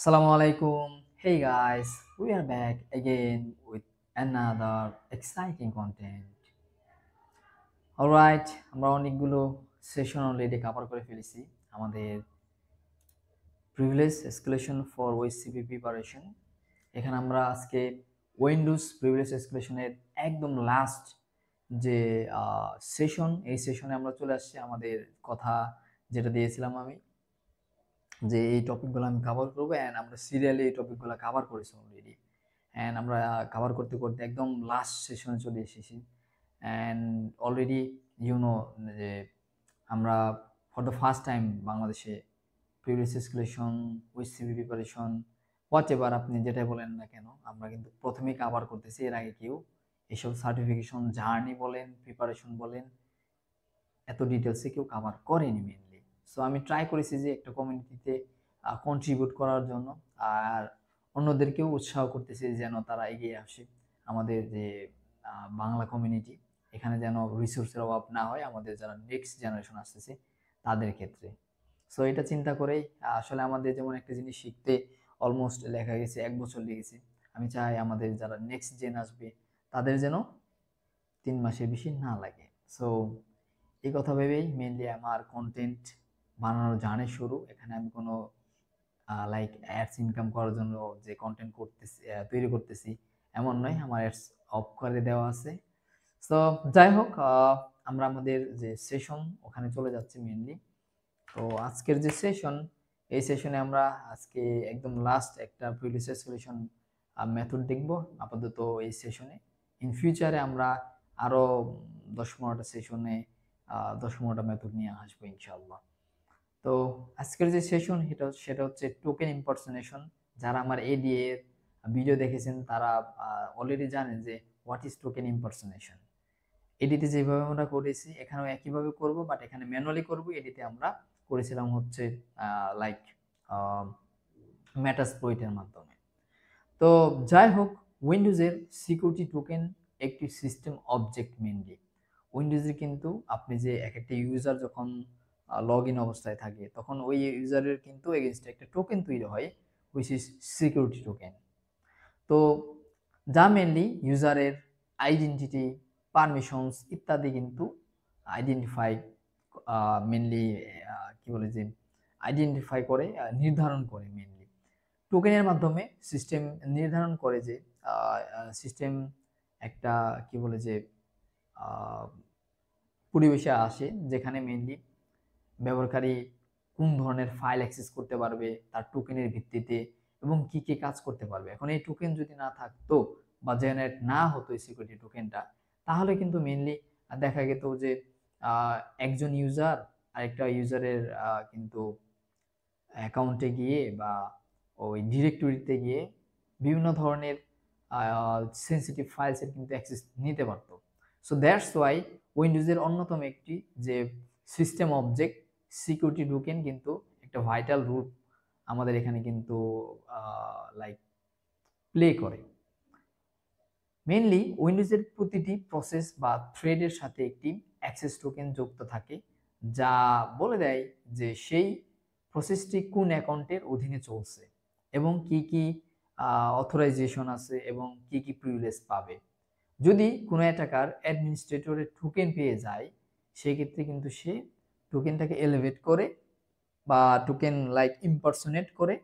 Assalamu alaikum. Hey guys, we are back again with another exciting content. Alright, আমরা অনেকগুলো session already cover করে ফেলেছি আমাদের privilege escalation for ওএসসিপি preparation. এখানে আমরা আজকে উইন্ডোজ প্রিভিলেজ এসকেলেশনের একদম লাস্ট যে সেশন, এই সেশনে আমরা চলে আসছি। আমাদের কথা যেটা দিয়েছিলাম আমি যে এই টপিকগুলো আমি কভার করবো, অ্যান্ড আমরা সিরিয়ালি এই টপিকগুলো কভার করেছি অলরেডি। অ্যান্ড আমরা কভার করতে করতে একদম লাস্ট সেশনে চলে এসেছি। অ্যান্ড অলরেডি যে আমরা ফর দ্য ফার্স্ট টাইম বাংলাদেশে previous escalation with CV preparation what ever আপনি যেটাই বলেন না কেন, আমরা কিন্তু প্রথমেই কভার করতেছি। এর আগে কেউ এসব সার্টিফিকেশন জার্নি বলেন, প্রিপারেশন বলেন, এত ডিটেলসে কেউ কভার করেনি মেনলি। সো আমি ট্রাই করেছি যে একটা কমিউনিটিতে কন্ট্রিবিউট করার জন্য, আর অন্যদেরকেও উৎসাহ করতেছি যেন তারা এগিয়ে আসে। আমাদের যে বাংলা কমিউনিটি, এখানে যেন রিসোর্সের অভাব না হয় আমাদের যারা নেক্সট জেনারেশন আসতেছে তাদের ক্ষেত্রে। সো এটা চিন্তা করেই আসলে আমাদের যেমন একটা জিনিস শিখতে অলমোস্ট লেখা গেছে 1 বছর লেগেছে, আমি চাই আমাদের যারা নেক্সট জেন আসবে তাদের যেন 3 মাসের বেশি না লাগে। সো এই কথা ভেবেই মেনলি আমার কন্টেন্ট বানানোর জার্নি শুরু। এখানে আমি কোনো লাইক অ্যাডস ইনকাম করার জন্য যে কন্টেন্ট করতেছি, তৈরি করতেছি এমন নয়, আমার অ্যাডস অফ করে দেওয়া আছে। সো যাই হোক, আমরা আমাদের যে সেশন ওখানে চলে যাচ্ছি মেনলি। তো আজকের যে সেশন, এই সেশনে আমরা আজকে একদম লাস্ট একটা প্রিভিয়াস সলিউশন মেথড দেখব আপাতত এই সেশনে। ইন ফিউচারে আমরা আরো 10-15টা সেশনে 10-15টা মেথড নিয়ে আসবো ইনশাআল্লাহ। তো আজকের যে সেশন সেটা হচ্ছে টোকেন ইম্পারসনেশন। যারা আমার এডিএ এর ভিডিও দেখেছেন তারা অলরেডি জানেন যে হোয়াট ইজ টোকেন ইম্পারসনেশন। এডিতে যেভাবে আমরা করেছি এখানেও একইভাবে করব, বাট এখানে ম্যানুয়ালি করব। এডিতে আমরা করেছিলাম হচ্ছে লাইক মেটাস্প্লয়েটের মাধ্যমে। তো যাই হোক, উইন্ডোজের সিকিউরিটি টোকেন একটি সিস্টেম অবজেক্ট মেনলি। উইন্ডোজে কিন্তু আপনি যে এক একটা ইউজার যখন লগ ইন অবস্থায় থাকে তখন ওই ইউজারের কিন্তু এগেনস্টে একটা টোকেন তৈরি হয়, হুইচ ইজ সিকিউরিটি টোকেন। তো যা মেনলি ইউজারের আইডেন্টিটি, পারমিশনস ইত্যাদি কিন্তু আইডেন্টিফাই মেনলি কি বলে যে আইডেন্টিফাই করে, নির্ধারণ করে মেনলি টোকেনের মাধ্যমে। সিস্টেম নির্ধারণ করে যে সিস্টেম একটা কি বলে যে পরিবেশে আসে যেখানে মেনলি ব্যবহারকারী কোন ধরনের ফাইল অ্যাক্সেস করতে পারবে তার টোকেনের ভিত্তিতে, এবং কি কি কাজ করতে পারবে। এখন এই টোকেন যদি না থাকতো বা জেনারেট না হতো এই সিকিউরিটি টোকেনটা, তাহলে কিন্তু মেনলি দেখা যেত যে একজন ইউজার আরেকটা ইউজারের কিন্তু অ্যাকাউন্টে গিয়ে বা ওই ডিরেক্টরিতে গিয়ে বিভিন্ন ধরনের সেন্সিটিভ ফাইলসের কিন্তু অ্যাক্সেস নিতে পারতো। সো দ্যাটস ওয়াই উইন্ডোজের অন্যতম একটি যে সিস্টেম অবজেক্ট সিকিউরিটি টোকেন কিন্তু একটা ভাইটাল রোল আমাদের এখানে কিন্তু লাইক প্লে করে। মেইনলি উইন্ডোজের প্রতিটি প্রসেস বা থ্রেডের সাথে একটি অ্যাক্সেস টোকেন যুক্ত থাকে, যা বলে দেয় যে সেই প্রসেসটি কোন অ্যাকাউন্টের অধীনে চলছে এবং কি কি অথরাইজেশন আছে এবং কি কি প্রিভিলেজ পাবে। যদি কোনো অ্যাটাকার অ্যাডমিনিস্ট্রেটরের টোকেন পেয়ে যায়, সেক্ষেত্রে কিন্তু সে টোকেনটাকে এলিভেট করে বা টোকেন লাইক ইম্পারসোনেট করে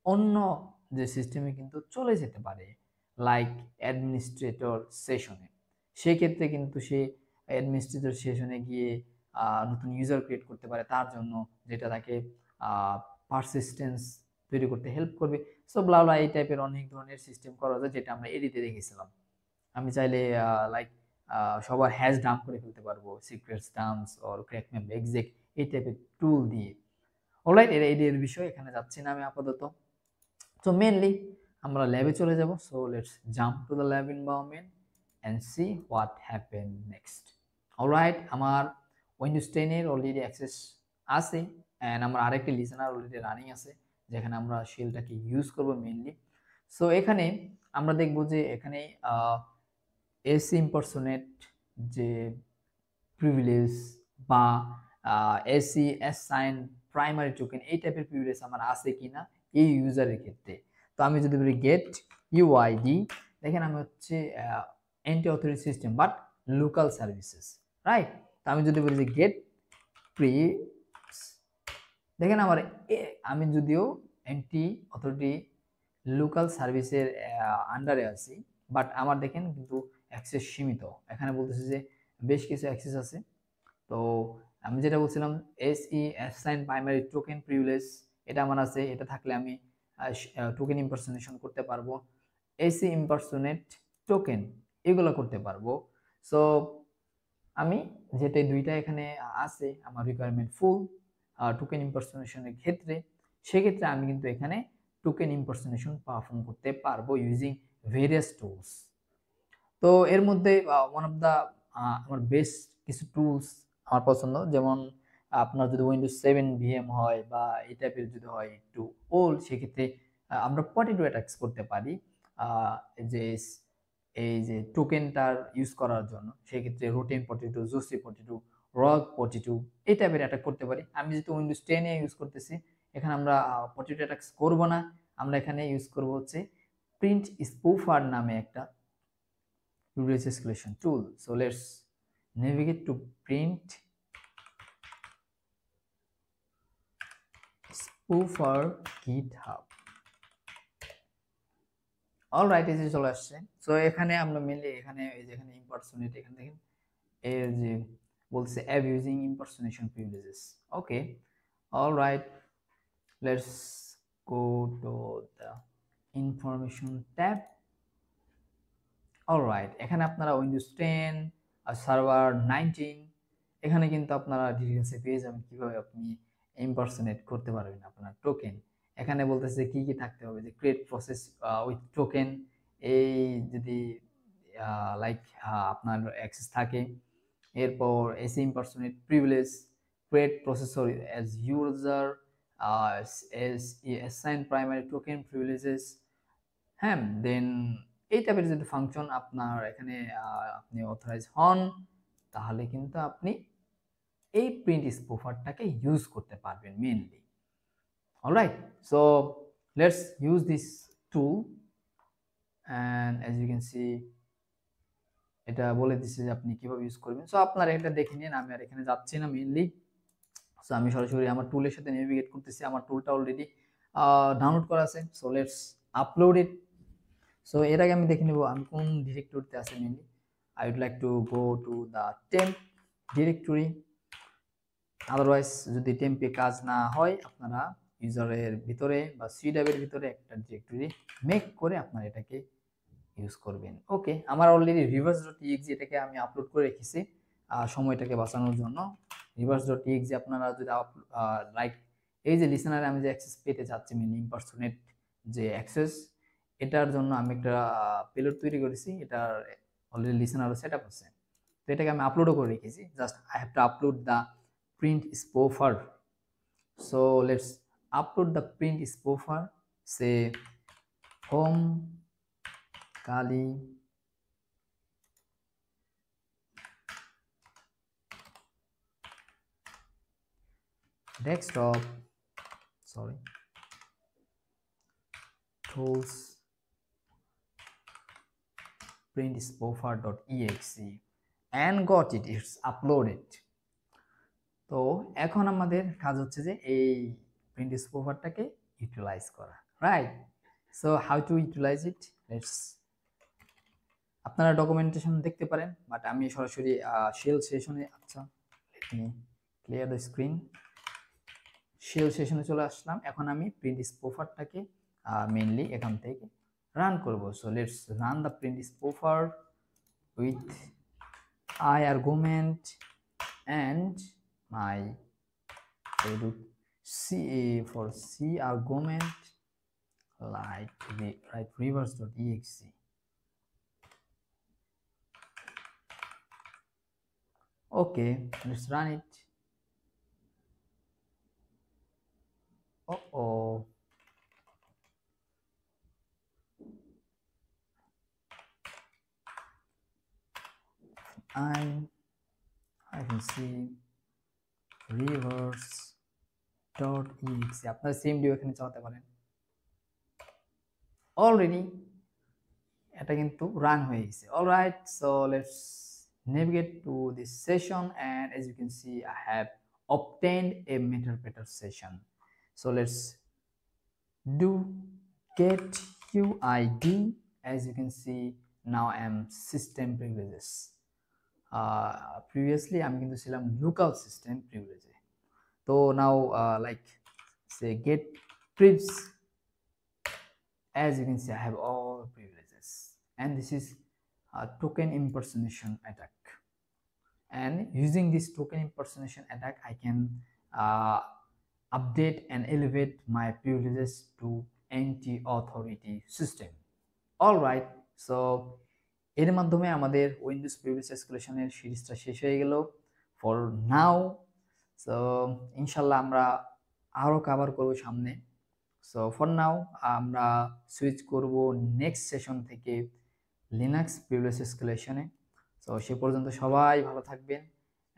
অন্য যে সিস্টেমে কিন্তু চলে যেতে পারে, লাইক অ্যাডমিনিস্ট্রেটর সেশনে। সেক্ষেত্রে কিন্তু সে অ্যাডমিনিস্ট্রেটর সেশনে গিয়ে নতুন ইউজার ক্রিয়েট করতে পারে তার জন্য, যেটা তাকে পারসিস্টেন্স তৈরি করতে হেল্প করবে। সো ব্লাবলা এই টাইপের অনেক ধরনের সিস্টেম করা যায়, যেটা আমরা এডিতে দেখেছিলাম। আমি চাইলে লাইক সবার হ্যাশ ডাম্প করে ফেলতে পারবো, secret stamps or crack map exact এই টাইপের টুল দিয়ে। অলরাইট, এর বিষয় এখানে যাচ্ছি না আমি আপাতত। সো মেনলি আমরা ল্যাবে চলে যাব। So let's jump to the lab environment and see what happen next. Alright, আমার উইন্ডোজ 10 এর অলরেডি অ্যাক্সেস আছে, অ্যান্ড আমার আরেকটি লিসেনার অলরেডি রানিং আছে যেখানে আমরা শেলটাকে ইউজ করব মেনলি। সো এখানে আমরা দেখব যে এখানে এসি ইম্পারসোনেট যে প্রিভিলেজ বা এসি অ্যাসাইন প্রাইমারি টোকেন এই টাইপের প্রিভিলেজ আমার আছে কিনা এই ইউজারের ক্ষেত্রে। তো আমি যদি বলি গেট ইউআইডি, দেখেন আমি হচ্ছে anti authority system but local services, right. তো আমি যদি বলি যে গেট প্রি, দেখেন আমার আমি যদিও এন্টি অথরিটি লোকাল সার্ভিসের আন্ডারে আছি, বাট আমার দেখেন কিন্তু অ্যাক্সেস সীমিত। এখানে বলতেছে যে বেশ কিছু অ্যাক্সেস আছে। তো আমি যেটা বলছিলাম SE assign primary token privilege, এটা আমার আছে। এটা থাকলে আমি টোকেন ইম্পারসোনেশন করতে পারবো, এসি ইম্পারসোনেট টোকেন এগুলো করতে পারবো। সো আমি যেটা দুইটা এখানে আছে আমার রিকোয়ারমেন্ট ফুল টোকেন ইম্পারসোনেশনের ক্ষেত্রে, সেক্ষেত্রে আমি কিন্তু এখানে টোকেন ইম্পারসোনেশন পারফর্ম করতে পারবো ইউজিং ভেরিয়াস টুলস। তো এর মধ্যে ওয়ান অফ দা আমার বেস্ট কিছু টুলস আমার পছন্দ, যেমন আপনার যদি উইন্ডোজ 7 ভিএম হয় বা এই টাইপের যদি হয় একটু ওল্ড, সেক্ষেত্রে আমরা পটেটো অ্যাটাকস করতে পারি যে এই যে টোকেনটার ইউজ করার জন্য। সেক্ষেত্রে রোটেন পটেটো, জোসি পটেটো, রগ পটেটো এই টাইপের অ্যাটাক করতে পারি। আমি যেহেতু উইন্ডোজ 10 এ ইউজ করতেছি, এখানে আমরা পটেটো অ্যাটাকস করব না, আমরা এখানে ইউজ করব হচ্ছে প্রিন্ট স্পুফার নামে একটা privilege escalation tool. So let's navigate to print spoofer GitHub. Alright, এই যে চলে আসছে। সো এখানে আমরা মেনলি এখানে এই যে এখানে ইম্পারসোনেট, এখানে দেখেন এর যে বলছে abusing impersonation privileges. Okay, alright, let's go to the information tab. Alright, এখানে আপনারা উইন্ডোজ 10 আর সার্ভার 19 এখানে কিন্তু আপনারা ডিটেইলসে পেয়ে যাবেন কিভাবে আপনি ইম্পারসোনেট করতে পারবেন আপনার টোকেন। এখানে বলতেছে কি কি থাকতে হবে, যে ক্রিয়েট প্রসেস উইথ টোকেন, এই যদি লাইক আপনার অ্যাক্সেস থাকে। এরপর SE impersonate privilege, create processor as user, S assign primary token privileges, হ্যাঁ। দেন এই টাইপের যদি ফাংশন আপনার এখানে আপনি অথরাইজ হন, তাহলে কিন্তু আপনি এই প্রিন্ট স্পুফারটাকে ইউজ করতে পারবেন মেইনলি। Alright, so let's use this tool and as you can see এটা বলে দিচ্ছে যে আপনি কিভাবে ইউজ করবেন। সো আপনারা এটা দেখে নিন, আমি আর এখানে যাচ্ছি না মেইনলি। সো আমি সরাসরি আমার টুলের সাথে নেভিগেট করতেছি। আমার টুলটা অলরেডি ডাউনলোড করা আছে। So let's upload it. So এর আগে আমি দেখে নেব আমি কোন ডিরেক্টরিতে আছে mainly. I would like to go to the temp directory. Otherwise যদি টেম্পে কাজ না হয়, আপনারা ইউজারের ভিতরে বা সিডাবের ভিতরে একটা ডিরেক্টরি মেক করে আপনারা এটাকে ইউজ করবেন। ওকে, আমার অলরেডি reverse.exe এটাকে আমি আপলোড করে রেখেছি সময়টাকে বাঁচানোর জন্য। reverse.exe আপনারা যদি লাইক এই যে লিসেনারে আমি যে অ্যাক্সেস পেতে চাচ্ছি মিনি ইম্পারসোনেট যে অ্যাক্সেস, এটার জন্য আমি একটা পেলোড তৈরি করেছি। এটার অলরেডি লিসেনারও সেট আপ আছে। তো এটাকে আমি আপলোডও করে রেখেছি। Just I have to upload the print spoofer. So let's upload the print spoofer. Say home Kali desktop, sorry, tools print spoofer.exe and got it, it's uploaded. তো এখন আমাদের কাজ হচ্ছে যে এই প্রিন্ট স্পুফারটাকে ইউটিলাইজ করা, right. So how to utilize it, let's, আপনারা ডকুমেন্টেশন দেখতে পারেন, বাট আমি সরাসরি শেল সেশনে, আচ্ছা let me clear the screen. Shell সেশনে চলে আসলাম। এখন আমি প্রিন্ট স্পুফারটাকে মেইনলি এখান থেকে রান করব। So let's run the print spoofer with I argument and my C for C argument like write reverse.exe. Okay, let's run it. Uh-oh. I can see reverse.exe. আপনারা same deo এখানে চালাতে পারেন। Already এটা কিন্তু run হয়ে গেছে। Alright, so let's navigate to this session, and as you can see I have obtained a Meterpreter session. So let's do get UID. As you can see, now I am system privileges. Previously আমি কিন্তু ছিলাম local system privilege. So now like say get privs. As you can see I have all privileges, and this is a token impersonation attack. And using this token impersonation attack I can update and elevate my privileges to anti-authority system. Alright, so এর মাধ্যমে আমাদের Windows privilege এসকেলেশনের সিরিজটা শেষ হয়ে গেল for now. So ইনশাল্লাহ আমরা আরও কভার করব সামনে। সো ফর নাও আমরা সুইচ করব নেক্সট সেশন থেকে লিনাক্স প্রিভিলেজ এসকেলেশনে। সো সে পর্যন্ত সবাই ভালো থাকবেন,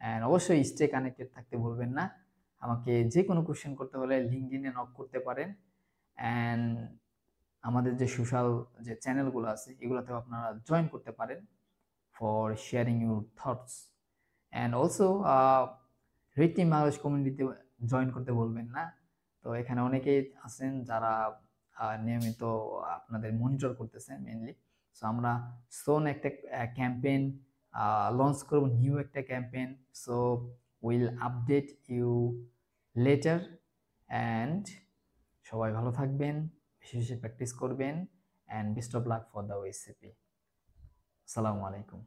অ্যান্ড অবশ্যই স্টে কানেক্টেড থাকতে ভুলবেন না। আমাকে যে কোনো কোশ্চেন করতে হলে লিঙ্কডইনে নক করতে পারেন, অ্যান্ড আমাদের যে সোশ্যাল যে চ্যানেলগুলো আছে এগুলোতেও আপনারা জয়েন করতে পারেন for sharing your thoughts. And also red team Bangladesh কমিউনিটিতে জয়েন করতে বলবেন না। তো এখানে অনেকেই আছেন যারা নিয়মিত আপনাদের মনিটর করতেছেন মেনলি। সো আমরা সোন একটা ক্যাম্পেইন লঞ্চ করব, নিউ একটা campaign. So will update you later, and সবাই ভালো থাকবেন, বেশি বেশি প্র্যাকটিস করবেন, and best of luck for the OSCP. আসসালামু আলাইকুম।